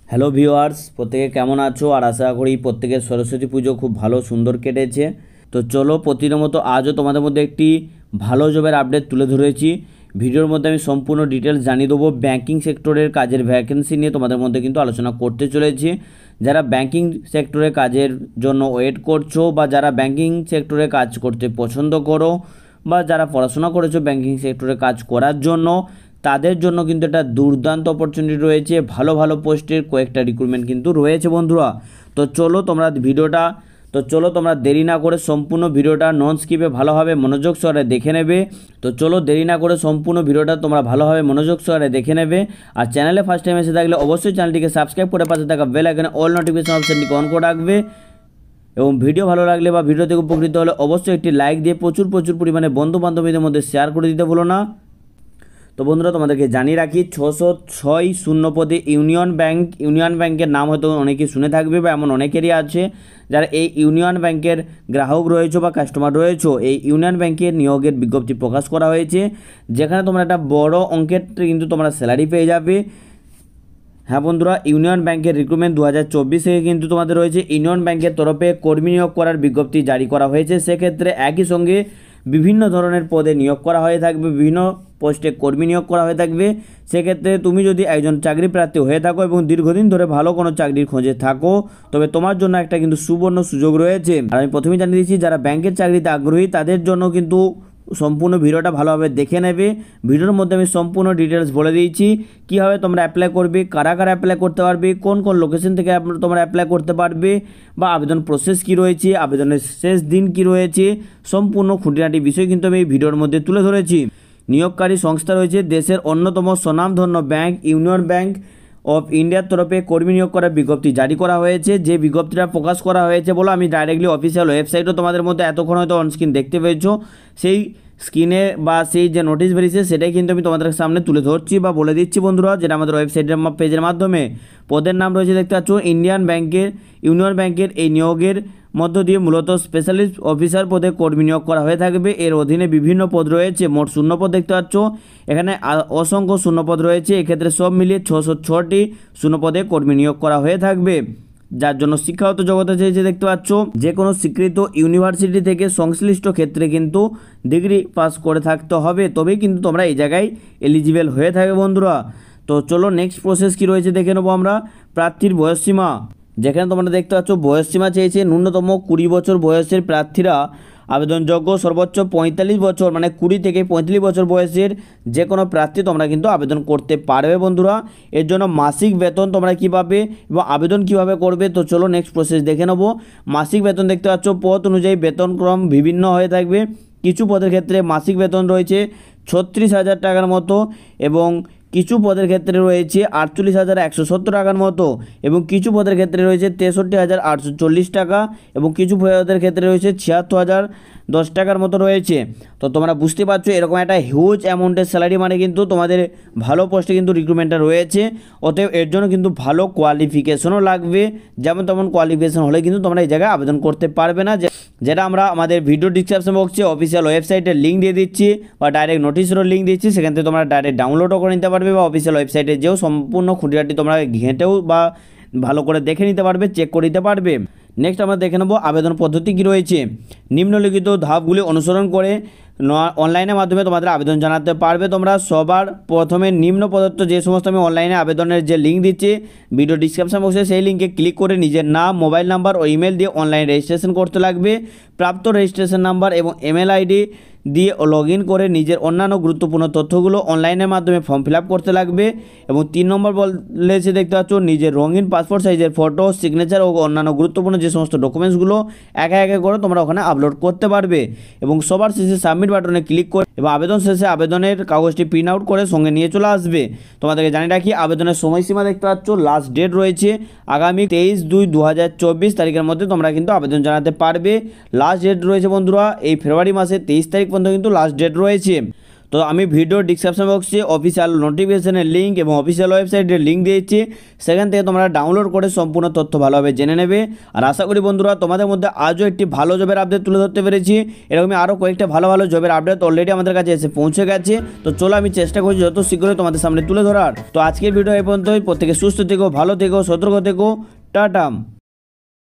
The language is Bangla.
হ্যালো ভিউয়ার্স, প্রত্যেকে কেমন আছো? আর আশা করি প্রত্যেকের সরস্বতী পুজো খুব ভালো সুন্দর কেটেছে। তো চলো প্রতিদিনের মতো আজও তোমাদের মধ্যে একটি ভালো জবের আপডেট তুলে ধরেছি। ভিডিওর মধ্যে আমি সম্পূর্ণ ডিটেলস জানিয়ে দেবো। ব্যাংকিং সেক্টরের কাজের ভ্যাকেন্সি নিয়ে তোমাদের মধ্যে কিন্তু আলোচনা করতে চলেছি। যারা ব্যাংকিং সেক্টরে কাজের জন্য ওয়েট করছো বা যারা ব্যাংকিং সেক্টরে কাজ করতে পছন্দ করো বা যারা পড়াশোনা করেছো ব্যাংকিং সেক্টরে কাজ করার জন্য, তাদের জন্য কিন্তু একটা দুর্দান্ত অপরচুনিটি রয়েছে। ভালো ভালো পোস্টের কয়েকটা রিক্রুটমেন্ট কিন্তু রয়েছে বন্ধুরা। তো চলো তোমরা দেরি না করে সম্পূর্ণ ভিডিওটা নন স্কিপে ভালোভাবে মনোযোগ সহকারে দেখে নেবে। তো চলো দেরি না করে সম্পূর্ণ ভিডিওটা তোমরা ভালোভাবে মনোযোগ সহকারে দেখে নেবে। আর চ্যানেলে ফার্স্ট টাইম এসে থাকলে অবশ্যই চ্যানেলটিকে সাবস্ক্রাইব করে পাশে থাকা বেল আইকনে অল নোটিফিকেশন অপশনটিকে অন করে রাখবে। এবং ভিডিও ভালো লাগলে বা ভিডিও থেকে উপকৃত হলে অবশ্যই একটি লাইক দিয়ে প্রচুর পরিমাণে বন্ধু বান্ধবীদের মধ্যে শেয়ার করে দিতে ভুলো না। তো বন্ধুরা, তোমাদেরকে জানিয়ে রাখি 606 পদে ইউনিয়ন ব্যাংকের নাম হয়তো অনেকেই শুনে থাকবে বা এমন অনেকেরই আছে যারা এই ইউনিয়ন ব্যাংকের গ্রাহক রয়েছে বা কাস্টমার রয়েছে। এই ইউনিয়ন ব্যাংকের নিয়োগের বিজ্ঞপ্তি প্রকাশ করা হয়েছে, যেখানে তোমরা একটা বড় অঙ্কের কিন্তু তোমরা স্যালারি পেয়ে যাবে। হ্যাঁ বন্ধুরা, ইউনিয়ন ব্যাংকের রিক্রুটমেন্ট 2024 থেকে কিন্তু তোমাদের রয়েছে। ইউনিয়ন ব্যাংকের তরফে কর্মী নিয়োগ করার বিজ্ঞপ্তি জারি করা হয়েছে। সেক্ষেত্রে একই সঙ্গে বিভিন্ন ধরনের পদে নিয়োগ করা হয়ে থাকবে, বিভিন্ন পোস্টে কর্মী নিয়োগ করা হয়ে থাকবে। সেক্ষেত্রে তুমি যদি একজন চাকরি প্রার্থী হয়ে থাকো এবং দীর্ঘদিন ধরে ভালো কোনো চাকরির খোঁজে থাকো, তবে তোমার জন্য একটা কিন্তু সুবর্ণ সুযোগ রয়েছে। আর আমি প্রথমেই জানিয়ে দিচ্ছি, যারা ব্যাংকের চাকরিতে আগ্রহী তাদের জন্য কিন্তু সম্পূর্ণ ভিডিওটা ভালোভাবে দেখে নেবে। ভিডিওর মধ্যে আমি সম্পূর্ণ ডিটেলস বলে দিয়েছি, কীভাবে তোমরা অ্যাপ্লাই করবে, কারা কারা অ্যাপ্লাই করতে পারবে, কোন কোন লোকেশন থেকে তোমরা অ্যাপ্লাই করতে পারবে, বা আবেদন প্রসেস কী রয়েছে, আবেদনের শেষ দিন কী রয়েছে, সম্পূর্ণ খুঁটিনাটি বিষয় কিন্তু আমি এই ভিডিওর মধ্যে তুলে ধরেছি। নিয়োগকারী সংস্থা রয়েছে দেশের অন্যতম স্বনামধন্য ব্যাংক ইউনিয়ন ব্যাংক অফ ইন্ডিয়ার তরফে কর্মী নিয়োগ করার বিজ্ঞপ্তি জারি করা হয়েছে। যে বিজ্ঞপ্তিটা প্রকাশ করা হয়েছে বলো, আমি ডাইরেক্টলি অফিসিয়াল ওয়েবসাইটও তোমাদের মধ্যে এতক্ষণ হয়তো অনস্ক্রিন দেখতে পেয়েছো। সেই স্ক্রিনে বা সেই যে নোটিশ বেরিয়েছে সেটাই কিন্তু আমি তোমাদের সামনে তুলে ধরছি বা বলে দিচ্ছি বন্ধুরা, যেটা আমাদের ওয়েবসাইটের পেজের মাধ্যমে। পদের নাম রয়েছে দেখতে পাচ্ছ ইউনিয়ন ব্যাংকের এই নিয়োগের মধ্য দিয়ে মূলত স্পেশালিস্ট অফিসার পদে কর্মী নিয়োগ করা হয়ে থাকবে। এর অধীনে বিভিন্ন পদ রয়েছে, মোট শূন্যপদ দেখতে পাচ্ছ এখানে অসংখ্য শূন্যপদ রয়েছে। এক্ষেত্রে সব মিলিয়ে 606টি শূন্যপদে কর্মী নিয়োগ করা হয়ে থাকবে। যার জন্য শিক্ষাগত যোগ্যতা চেয়েছে দেখতে পাচ্ছ যে কোনো স্বীকৃত ইউনিভার্সিটি থেকে সংশ্লিষ্ট ক্ষেত্রে কিন্তু ডিগ্রি পাস করে থাকতে হবে, তবেই কিন্তু তোমরা এই জায়গায় এলিজিবল হয়ে থাকবে বন্ধুরা। তো চলো নেক্সট প্রসেস কি রয়েছে দেখে নেবো আমরা। প্রার্থীর বয়সসীমা, যেখানে তোমরা দেখতে পাচ্ছ বয়সসীমা চেয়েছে ন্যূনতম 20 বছর বয়সের প্রার্থীরা আবেদনযোগ্য, সর্বোচ্চ 45 বছর মানে 20 থেকে 35 বছর বয়সের যে কোনো প্রার্থী তোমরা কিন্তু আবেদন করতে পারবে বন্ধুরা। এর জন্য মাসিক বেতন তোমরা কীভাবে এবং আবেদন কিভাবে করবে, তো চলো নেক্সট প্রসেস দেখে নেব। মাসিক বেতন দেখতে পাচ্ছ পদ অনুযায়ী বেতনক্রম বিভিন্ন হয়ে থাকবে। কিছু পদের ক্ষেত্রে মাসিক বেতন রয়েছে 36,000 টাকার মতো, এবং কিছু পদের ক্ষেত্রে রয়েছে 48,170 টাকার মতো, এবং কিছু পদের ক্ষেত্রে রয়েছে 63,840 টাকা, এবং কিছু পদের ক্ষেত্রে রয়েছে 76,010 টাকার মতো রয়েছে। তো তোমরা বুঝতে পারছো এরকম একটা হিউজ অ্যামাউন্টের স্যালারি, মানে কিন্তু তোমাদের ভালো পোস্টে কিন্তু রিক্রুটমেন্টটা রয়েছে। অতএব এর জন্য কিন্তু ভালো কোয়ালিফিকেশনও লাগবে। যেমন তেমন কোয়ালিফিকেশন হলে কিন্তু তোমরা এই জায়গায় আবেদন করতে পারবে না, যেটা আমরা আমাদের ভিডিও ডিসক্রিপশন বক্সে অফিসিয়াল ওয়েবসাইটের লিঙ্ক দিয়ে দিচ্ছি বা ডাইরেক্ট নোটিশেরও লিঙ্ক দিচ্ছি। সেখান থেকে তোমরা ডাইরেক্ট ডাউনলোডও করে নিতে পারবে বা অফিসিয়াল ওয়েবসাইটে যেও সম্পূর্ণ খুঁটিনাটি তোমরা ঘেঁটেও বা ভালো করে দেখে নিতে পারবে, চেক করে নিতে পারবে। নেক্সট আমরা দেখে নেব আবেদন পদ্ধতি কী রয়েছে। নিম্নলিখিত ধাপগুলি অনুসরণ করে অনলাইনের মাধ্যমে তোমাদের আবেদন জানাতে পারবে তোমরা। সবার প্রথমে নিম্ন প্রদত্ত যে সমস্ত আমি অনলাইনে আবেদনের যে লিঙ্ক দিচ্ছি ভিডিও ডিসক্রিপশন বক্সে, সেই লিঙ্কে ক্লিক করে নিজের নাম, মোবাইল নাম্বার ও ইমেল দিয়ে অনলাইন রেজিস্ট্রেশন করতে লাগবে। প্রাপ্ত রেজিস্ট্রেশন নাম্বার এবং ইমেল আইডি দিয়ে লগ ইন করে নিজের অন্যান্য গুরুত্বপূর্ণ তথ্যগুলো অনলাইনের মাধ্যমে ফর্ম ফিল আপ করতে লাগবে। এবং 3 নম্বর বলেছে দেখতে পাচ্ছ নিজের রঙিন পাসপোর্ট সাইজের ফটো, সিগনেচার ও অন্যান্য গুরুত্বপূর্ণ যে সমস্ত ডকুমেন্টসগুলো একে একে করে তোমরা ওখানে আপলোড করতে পারবে। এবং সবার শেষে সাবমিট বাটনে ক্লিক করে এবং আবেদন শেষে আবেদনের কাগজটি প্রিন্ট আউট করে সঙ্গে নিয়ে চলে আসবে। তোমাদেরকে জানিয়ে রাখি আবেদনের সময়সীমা দেখতে পাচ্ছ লাস্ট ডেট রয়েছে আগামী 23/2/2024 তারিখের মধ্যে তোমরা কিন্তু আবেদন জানাতে পারবে। লাস্ট ডেট রয়েছে বন্ধুরা এই ফেব্রুয়ারি মাসের 23 তারিখ পর্যন্ত কিন্তু লাস্ট ডেট রয়েছে। তো আমি ভিডিও ডিসক্রিপশন বক্সে অফিসিয়াল নোটিফিকেশনের লিঙ্ক এবং অফিসিয়াল ওয়েবসাইটের লিঙ্ক দিয়েছি, সেখান থেকে তোমরা ডাউনলোড করে সম্পূর্ণ তথ্য ভালোভাবে জেনে নেবে। আর আশা করি বন্ধুরা তোমাদের মধ্যে আজও একটি ভালো জবের আপডেট তুলে ধরতে পেরেছি। এরকমই আরও কয়েকটা ভালো ভালো জবের আপডেট অলরেডি আমাদের কাছে এসে পৌঁছে গেছে। তো চলো আমি চেষ্টা করছি যত শীঘ্রই তোমাদের সামনে তুলে ধরার। তো আজকের ভিডিও এই পর্যন্তই। প্রত্যেকে সুস্থ থেকো, ভালো থেকো, সতর্ক থেকো। টাটা।